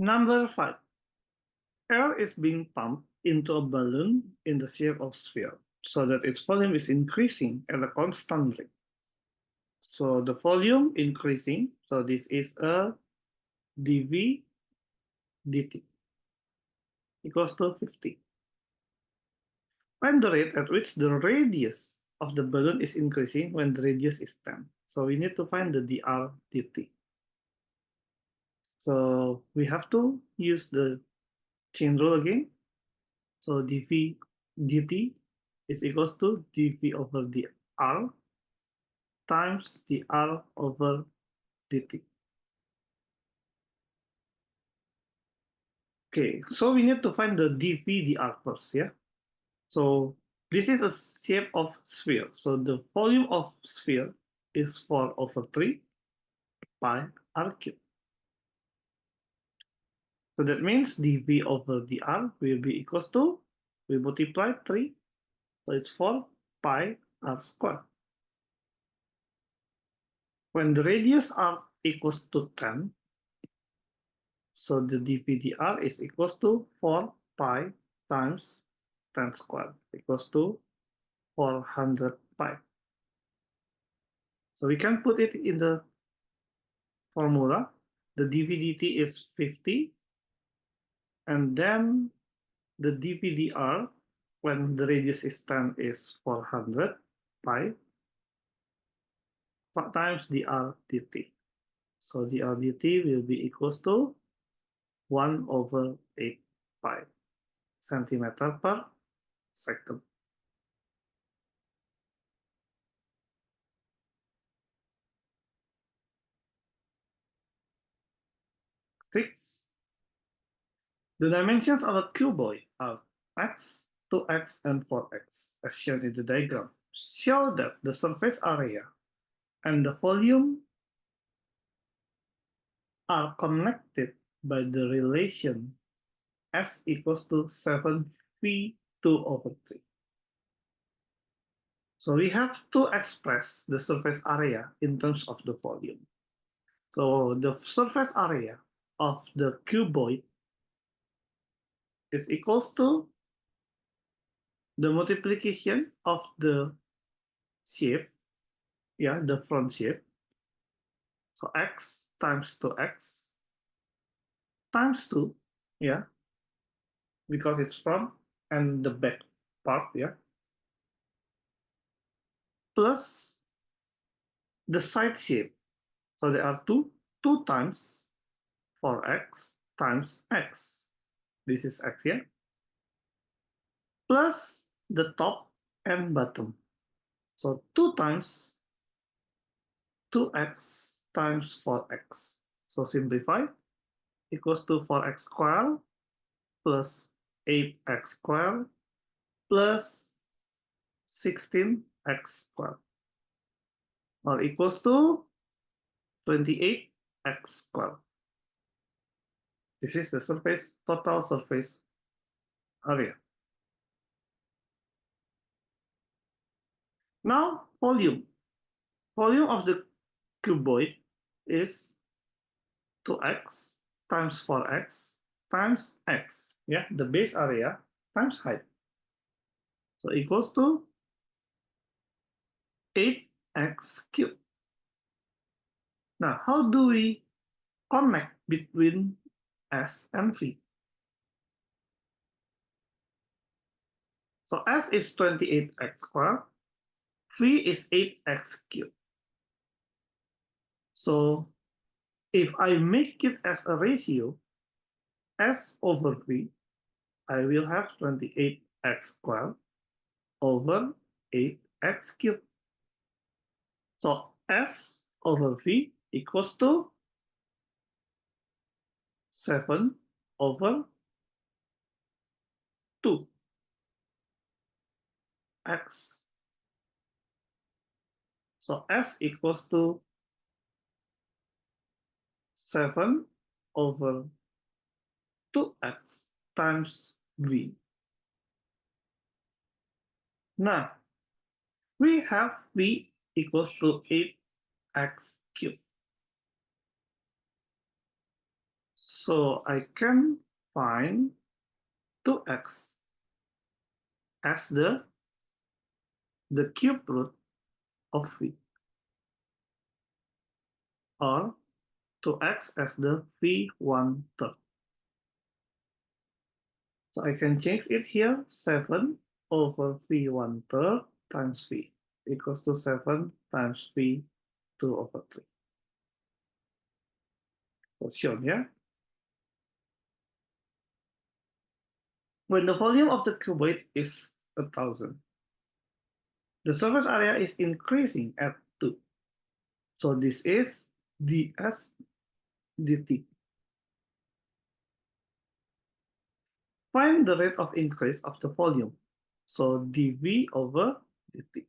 Number 5. Air is being pumped into a balloon in the shape of sphere so that its volume is increasing at a constant rate. So the volume increasing, so this is a dV dt equals to 50. Find the rate at which the radius of the balloon is increasing when the radius is 10. So we need to find the dr dt. So we have to use the chain rule again. So dV dt is equals to dV over dr times dr over dt. Okay, so we need to find the dV dr first, yeah? So this is a shape of sphere. So the volume of sphere is 4 over 3 pi r cubed. So that means dV over dr will be equals to, we multiply 3, so it's 4 pi r squared. When the radius r equals to 10, so the dV dr is equals to 4 pi times 10 squared equals to 400 pi. So we can put it in the formula. The dV dt is 50, and then the dV dr when the radius is 10 is 400 pi times dr dt. So dr dt will be equals to 1 over 8 pi centimeter per second. Six. The dimensions of a cuboid are x, 2x, and 4x, as shown in the diagram. Show that the surface area and the volume are connected by the relation S equals to 7v2 over 3. So we have to express the surface area in terms of the volume. So the surface area of the cuboid is equals to the multiplication of the shape, yeah, the front shape. So x times 2x times 2, yeah, because it's front and the back part, yeah, plus the side shape. So there are 2 times 4x times x. This is x here. Plus the top and bottom. So 2 times 2x times 4x. So simplify, equals to 4x squared plus 8x squared plus 16x squared, or equals to 28x squared. This is the surface, total surface area. Now, volume. Volume of the cuboid is 2x times 4x times x. Yeah, the base area times height. So equals to 8x cubed. Now, how do we connect between S and V? So S is 28x squared, V is 8x cubed. So if I make it as a ratio, S over V, I will have 28x squared over 8x cubed. So S over V equals to 7 over 2 x. So S equals to 7 over 2x times V. Now, we have V equals to 8x cubed. So I can find 2x as the cube root of v, or 2x as the v1/3. So I can change it here, 7 over v1/3 times v equals to 7 times v2/3. So shown here. When the volume of the cuboid is 1000, the surface area is increasing at 2. So this is ds dt. Find the rate of increase of the volume. So dv over dt.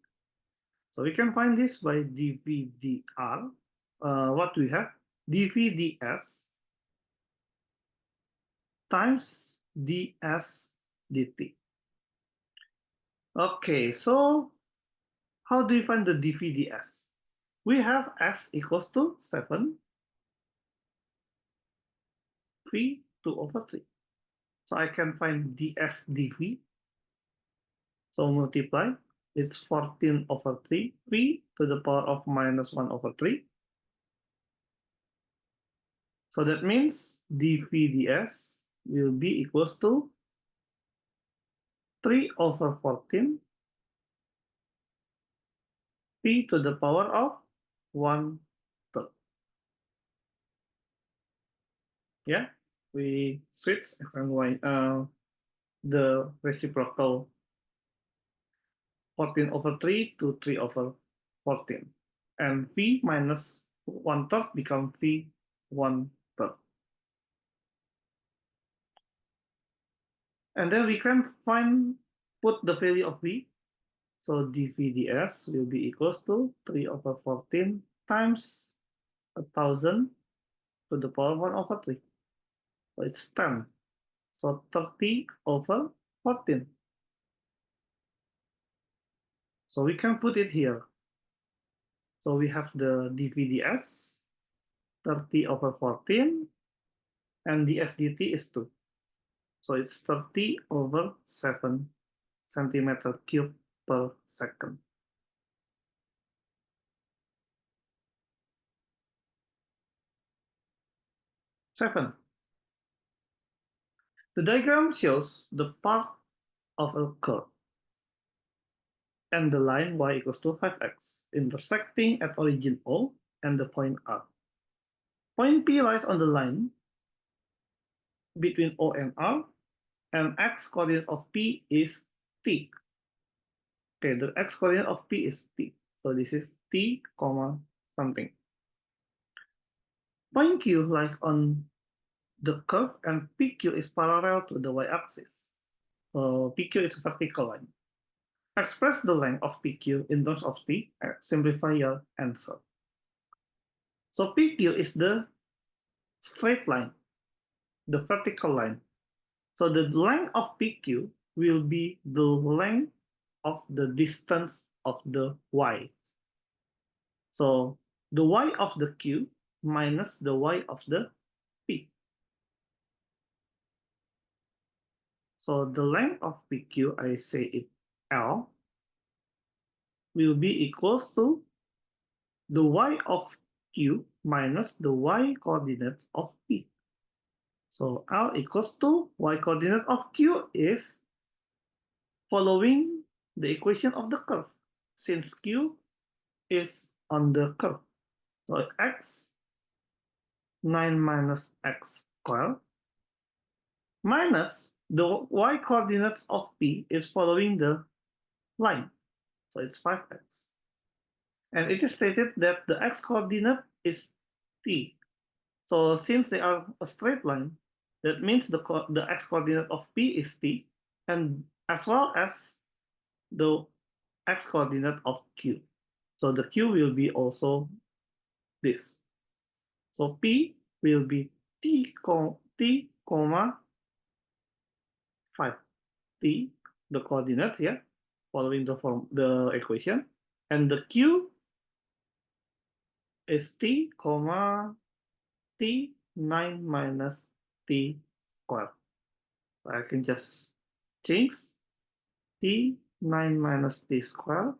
So we can find this by dv dr. What we have? dv ds times ds dt. Okay, so how do you find the dv ds? We have s equals to 7 v2/3. So I can find ds dv. So multiply, it's 14/3 v to the power of -1/3. So that means dv ds will be equals to 3/14 v to the power of 1/3. Yeah, we switch x and y, the reciprocal 14/3 to 3/14. And v minus 1/3 become v 1/3. And then we can put the value of v. So dv ds will be equals to 3/14 times 1000 to the power 1/3. So it's 10. So 30/14. So we can put it here. So we have the dv ds 30/14, and ds dt is 2. So it's 30/7 centimeter cube per second. Seven. The diagram shows the part of a curve and the line y equals to 5x intersecting at origin O and the point R. Point P lies on the line between O and R, and x coordinate of P is t. Okay, the x coordinate of P is t. So this is t, comma something. Point Q lies on the curve, and PQ is parallel to the y-axis. So PQ is a vertical line. Express the length of PQ in terms of t, simplify your answer. So PQ is the straight line, the vertical line. So the length of PQ will be the length of the distance of the y. So the y of the Q minus the y of the P. So the length of PQ, I say it L, will be equals to the y of Q minus the y coordinates of P. So L equals to y coordinate of Q is following the equation of the curve, since Q is on the curve. So x 9 minus x squared minus the y coordinates of P is following the line. So it's 5x. And it is stated that the x coordinate is t. So since they are a straight line, that means the x coordinate of P is t, and as well as the x coordinate of Q. So the Q will be also this. So P will be t, comma 5. T, the coordinates here, following the equation, and the Q is t, comma t 9 minus t squared. So I can just change t 9 minus t squared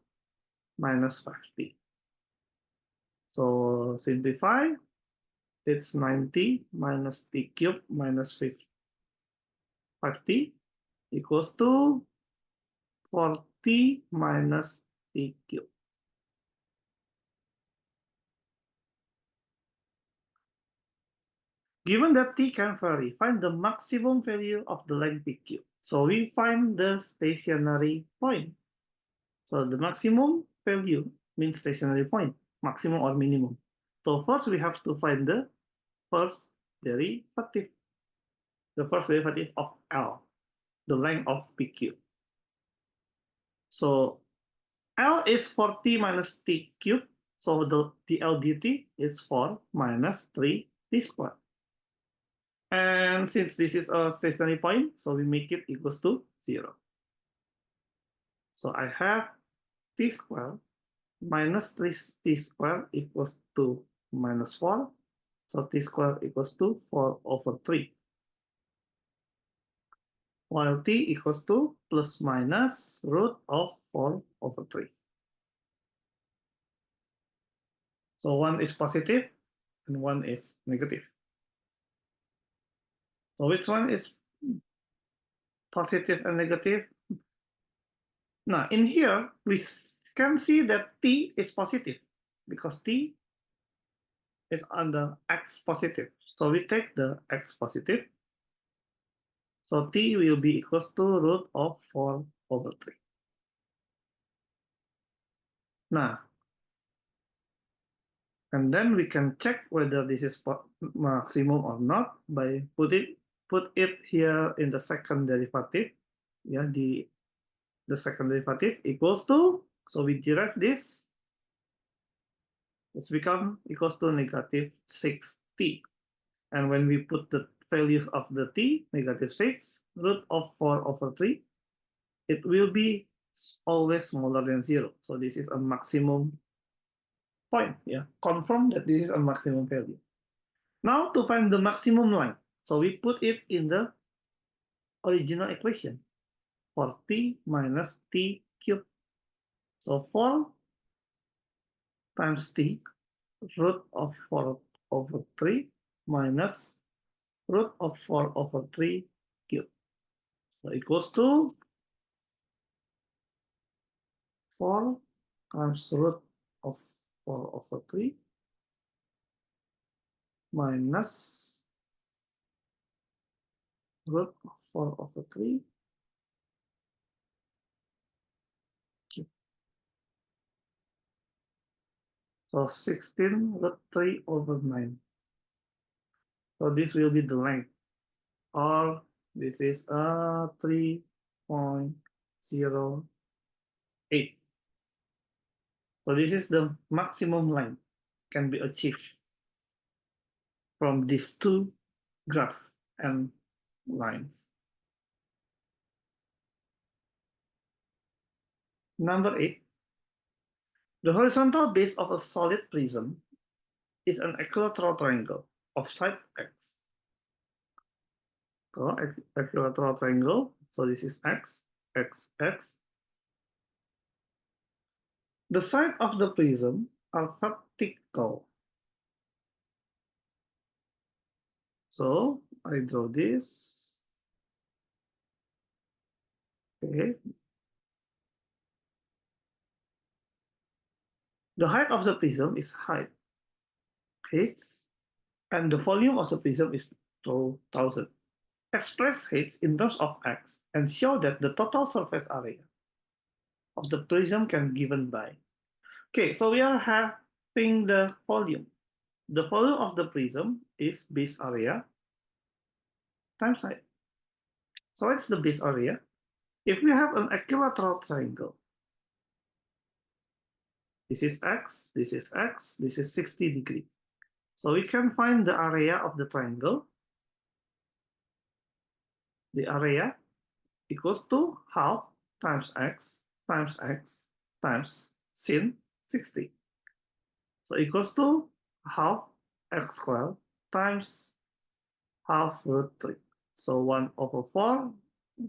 minus 5t. So simplify, it's 9t minus t cubed minus 5t equals to 4t minus t cubed. Given that t can vary, find the maximum value of the length p cubed. So we find the stationary point. So the maximum value means stationary point, maximum or minimum. So first we have to find the first derivative. The first derivative of L, the length of p cubed. So L is 4t minus t cubed. So the dl dt is 4 minus 3t squared. And since this is a stationary point, so we make it equals to 0. So I have t squared minus 3t squared equals to minus 4. So t squared equals to 4 over 3. While t equals to plus minus root of 4 over 3. So one is positive and one is negative. So which one is positive and negative? Now in here, we can see that t is positive because t is on the x positive. So we take the x positive. So t will be equals to root of 4 over 3. Now, and then we can check whether this is maximum or not by put it here in the second derivative. Yeah, the second derivative equals to, so we derive this, it's become equals to negative 6t. And when we put the values of the t, negative 6, root of 4 over 3, it will be always smaller than 0. So this is a maximum point. Yeah, confirm that this is a maximum value. Now to find the maximum line, so we put it in the original equation for t minus t cubed. So 4 times t, root of 4 over 3 minus root of 4 over 3 cubed. So equals to 4 times root of 4 over 3 minus root of 4 over 3 cubed. So 16 root 3 over 9. So this will be the length, or this is 3.08. So this is the maximum length can be achieved from these two graphs and lines. Number 8. The horizontal base of a solid prism is an equilateral triangle of side x. So equilateral triangle, so this is x, x, x. The sides of the prism are vertical. So I draw this. Okay. The height of the prism is height, h, and the volume of the prism is 1000. Express h in terms of x and show that the total surface area of the prism can be given by. Okay, so we are having the volume. The volume of the prism is base area times height. So what's the base area? If we have an equilateral triangle, this is x, this is x, this is 60 degrees. So we can find the area of the triangle. The area equals to half times x times sin 60. So equals to half x squared times half root 3. So 1/4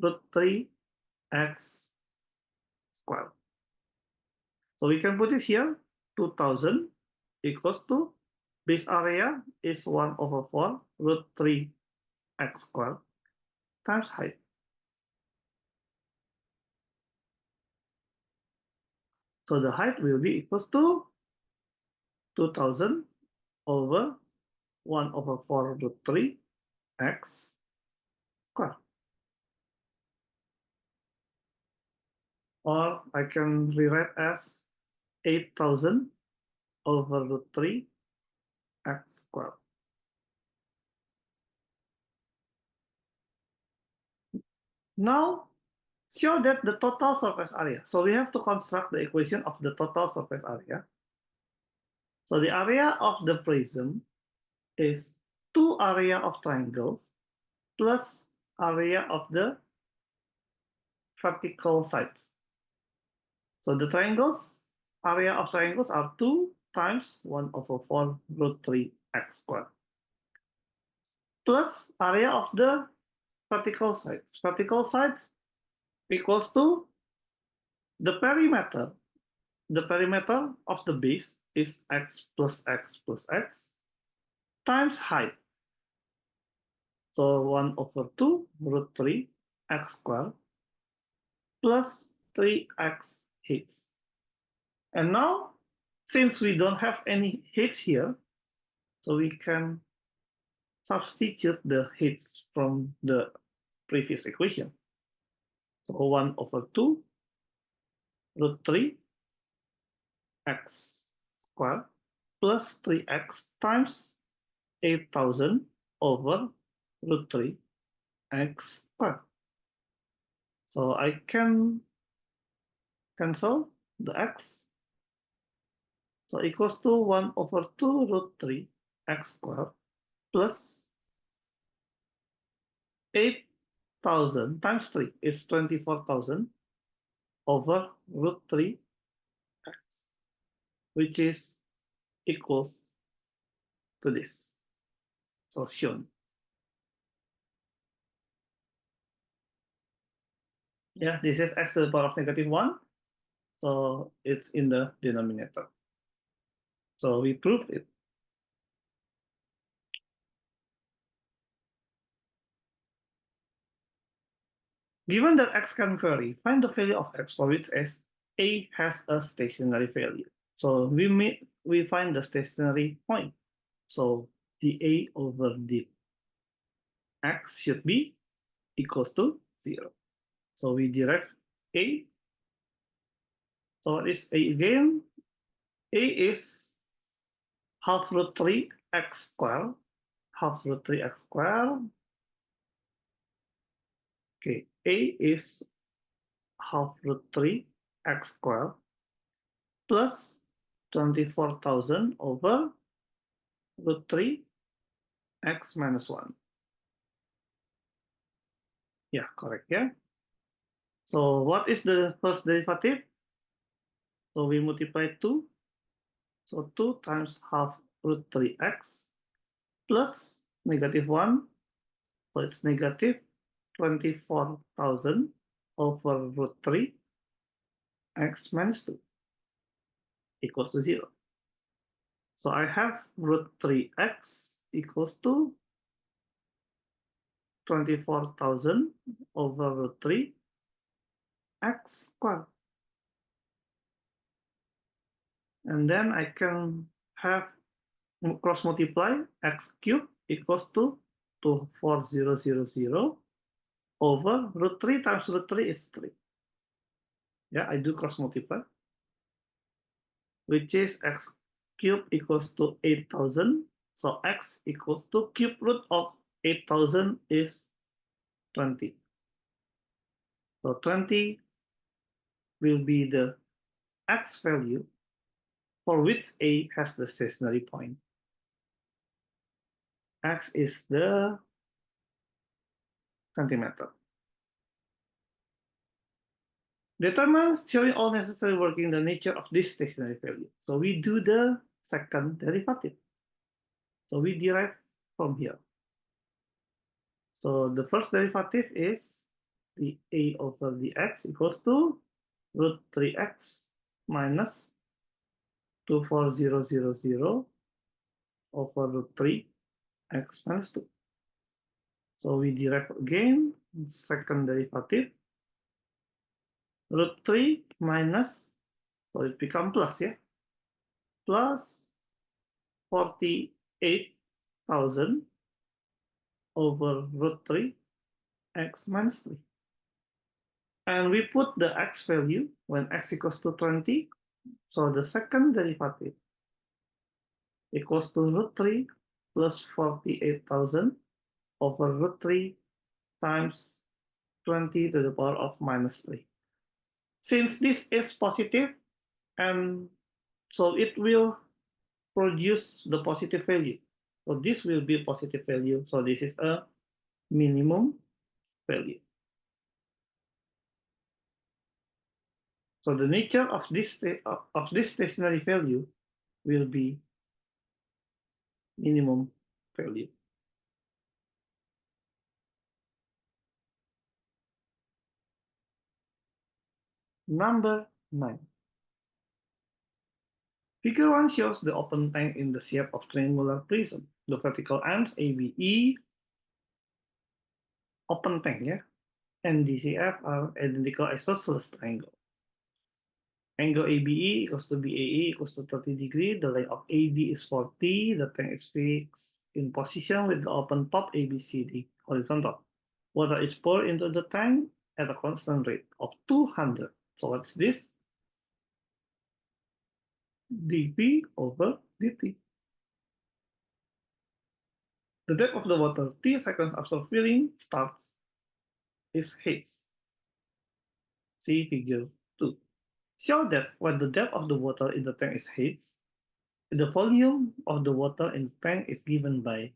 root 3 x squared. So we can put it here, 2000 equals to base area is 1/4 root 3 x squared times height. So the height will be equals to 2000 over 1/4 root 3 x squared. Or I can rewrite as 8000 over root 3 x squared. Now, show that the total surface area. So we have to construct the equation of the total surface area. So the area of the prism is 2 area of triangles plus area of the vertical sides. So the triangles, area of triangles are 2 times 1/4 root 3 x squared plus area of the vertical sides. Vertical sides equals to the perimeter. The perimeter of the base is x plus x plus x times height. So 1/2 root 3 x squared plus 3x heights. And now, since we don't have any heights here, so we can substitute the heights from the previous equation. So 1/2 root 3 x squared plus 3x times 8000 over root 3 x squared. So I can cancel the x. So equals to 1/2 root 3 x squared plus 8000 times 3 is 24,000 over root 3 x, which is equals to this. So shown. Yeah, this is x to the power of -1. So it's in the denominator. So we proved it. Given that x can vary, find the value of x for which a has a stationary value. So we find the stationary point. So dA over d x should be equals to 0. So we derive a. So what is a again? A is half root 3 x squared. Half root 3 x squared. Okay, a is half root 3 x squared plus 24,000 over root 3 x minus 1. Yeah, correct, yeah. So what is the first derivative? So we multiply 2. So 2 times half root 3x plus -1. So it's negative 24,000 over root 3 x minus 2 equals to 0. So I have root 3x equals to 24,000 over root 3 x squared. And then I can have cross multiply x cubed equals to 24000 over root 3 times root 3 is 3. Yeah, I do cross multiply, which is x cubed equals to 8000. So x equals to cube root of 8000 is 20. So 20 will be the x value for which A has the stationary point. X is the centimeter. Determine showing all necessary working the nature of this stationary value. So we do the second derivative. So we derive from here. So the first derivative is the a over dx equals to root 3x minus 24000 over root 3 x minus 2. So we derive again second derivative, root 3 minus, so it becomes plus, yeah, plus 48,000 over root 3 x minus 3. And we put the x value when x equals to 20. So the second derivative equals to root 3 plus 48,000 over root 3 times 20 to the power of minus 3. Since this is positive, and so it will produce the positive value. So this will be a positive value. So this is a minimum value. So the nature of this stationary value will be minimum value. Number 9. Figure 1 shows the open tank in the shape of triangular prism. The vertical ends ABE, open tank, yeah, and DCF are identical isosceles triangle. Angle ABE equals to BAE equals to 30 degrees. The length of AD is 40. The tank is fixed in position with the open top ABCD horizontal. Water is poured into the tank at a constant rate of 200. So what's this? dP over dt. The depth of the water 3 seconds after filling starts is h. See figure 2. Show that when the depth of the water in the tank is h, the volume of the water in the tank is given by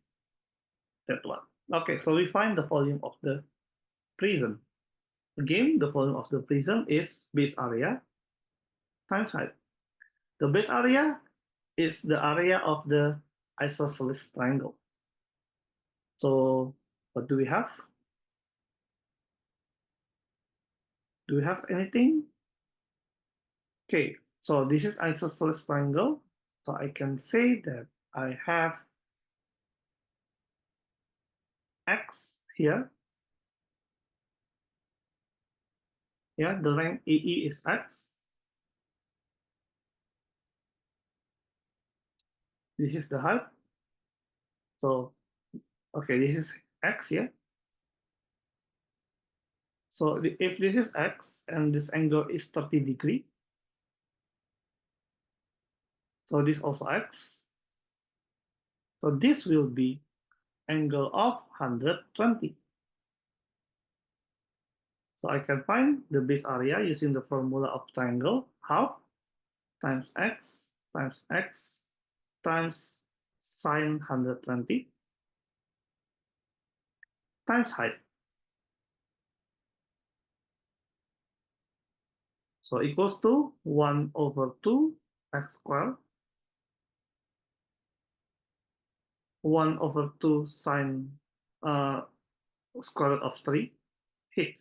that one. Okay, so we find the volume of the prism. Again, the volume of the prism is base area times height. The base area is the area of the isosceles triangle. So what do we have? Do we have anything? Okay, so this is isosceles triangle. So I can say that I have x here. Yeah, the length AE is x. This is the height. So, okay, this is x, yeah. So if this is x and this angle is 30 degrees, so this also x. So this will be angle of 120. So I can find the base area using the formula of triangle, half times x times sine 120 times height. So equals to 1 over 2 x squared, 1 over 2 sine square root of 3 h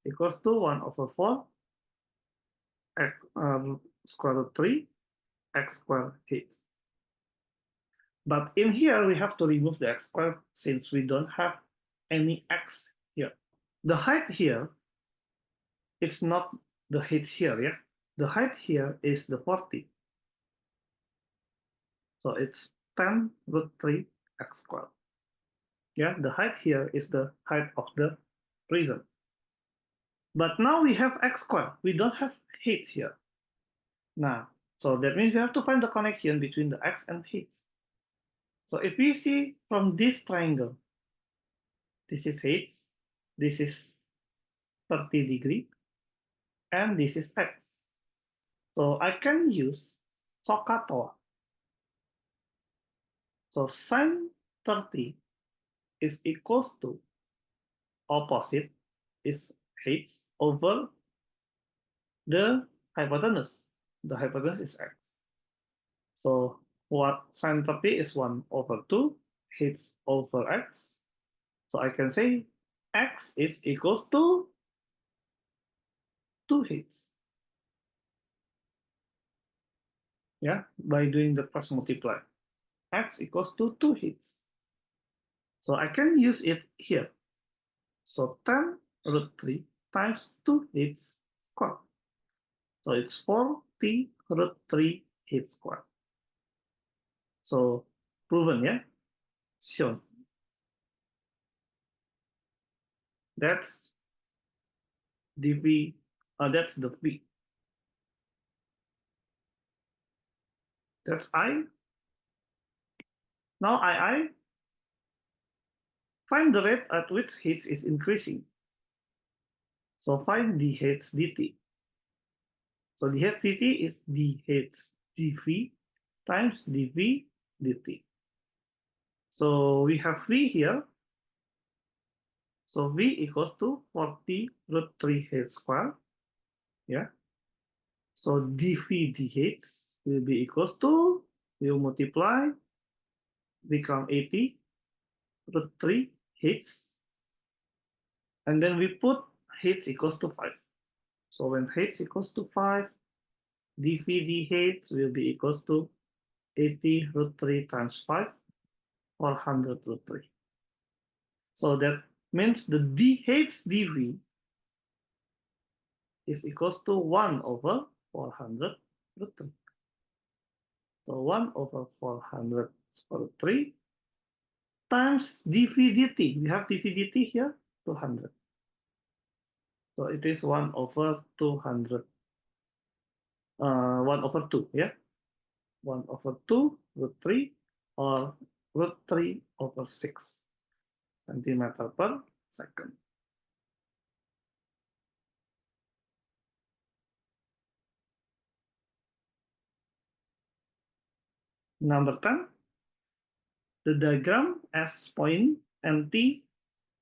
equals to 1 over 4 x square root 3 x squared h. But in here we have to remove the x squared since we don't have any x here. The height here is not the height here, yeah? The height here is the 40. So it's 10 root 3 x squared. Yeah, the height here is the height of the prism. But now we have x squared. We don't have height here. Now, so that means we have to find the connection between the x and height. So if we see from this triangle, this is height, this is 30 degrees, and this is x. So I can use SOHCAHTOA. So sine 30 is equals to opposite is h over the hypotenuse. The hypotenuse is x. So what sine 30 is 1 over 2 h over x. So I can say x is equals to 2 hits. Yeah, by doing the cross multiply. X equals to 2 hits. So I can use it here. So 10 root 3 times 2 hits squared. So it's 40 root 3 hits squared. So proven, yeah? Shown. That's dV, that's the V. That's I. Now I find the rate at which hits is increasing. So find the hits dt. So the hits dt is the hits dV times dV dt. So we have V here. So V equals to 40 root 3 hits squared. Yeah. So dV dH will be equals to, we'll multiply, become 80 root 3 hits. And then we put hits equals to 5. So when hits equals to 5, dV dH will be equals to 80 root 3 times 5, 400 root 3. So that means the dH dV is equals to 1 over 400 root 3. So 1 over 400 root 3 times dV dt. We have dV dt here, 200. So it is 1 over 200. 1 over 2, yeah? 1 over 2 root 3 or root 3 over 6 centimeter per second. Number 10, the diagram S point and T,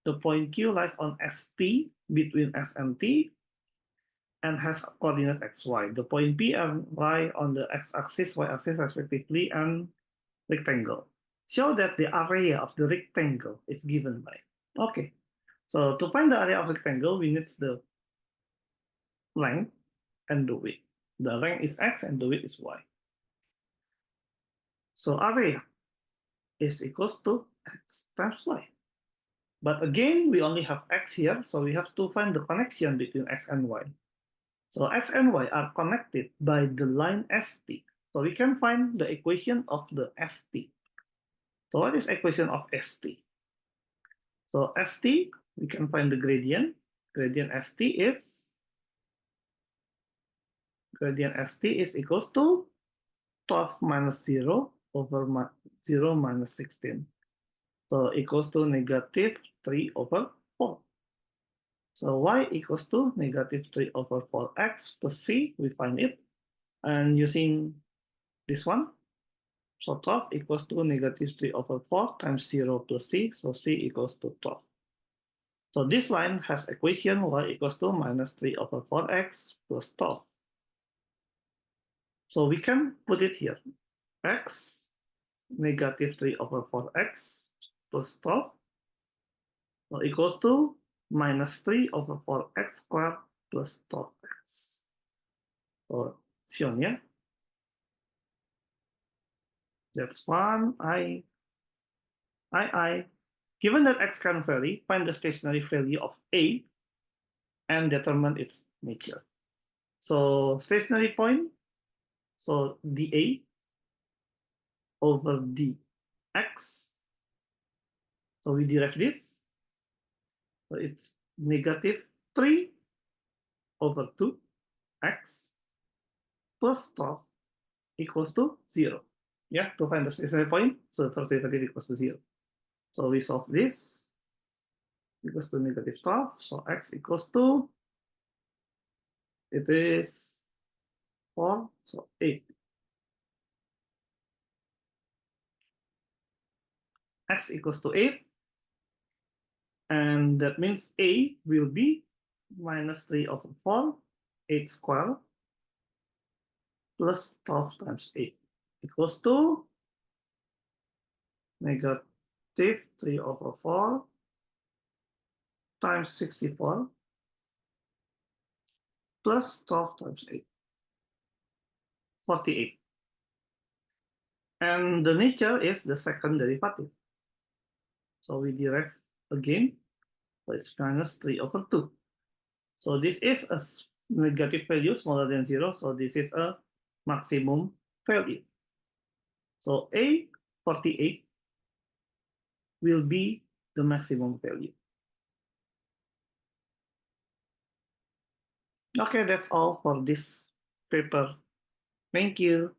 the point Q lies on ST between S and T and has coordinate xy. The point P and Y on the x-axis, y-axis respectively, and rectangle. Show that the area of the rectangle is given by. Okay, so to find the area of rectangle, we need the length and the width. The length is x and the width is y. So area is equals to x times y. But again, we only have x here, so we have to find the connection between x and y. So x and y are connected by the line ST. So we can find the equation of the ST. So what is equation of ST? So ST, we can find the gradient. Gradient ST is equals to 12 minus 0 over 0 minus 16. So equals to negative 3 over 4. So y equals to negative 3 over 4x plus c, we find it. And using this one, so 12 equals to negative 3 over 4 times 0 plus c, so c equals to 12. So this line has equation y equals to minus 3 over 4x plus 12. So we can put it here. X negative 3 over 4x plus 12 so equals to minus 3 over 4x squared plus 12x. So shown, yeah? That's one. Given that x can vary, find the stationary value of A and determine its nature. So stationary point, so dA over dx. So we derive this. So it's negative 3 over 2x plus 12 equals to 0. Yeah, to find the stationary point, so the first derivative equals to 0. So we solve this equals to negative 12. So x equals to, it is 4, so 8. X equals to 8. And that means A will be minus 3 over 4, 8 squared, plus 12 times 8 equals to negative 3 over 4 times 64 plus 12 times 8, 48. And the nature is the second derivative. So we derive again, so it's minus 3 over 2. So this is a negative value smaller than 0, so this is a maximum value. So A48 will be the maximum value. Okay, that's all for this paper. Thank you.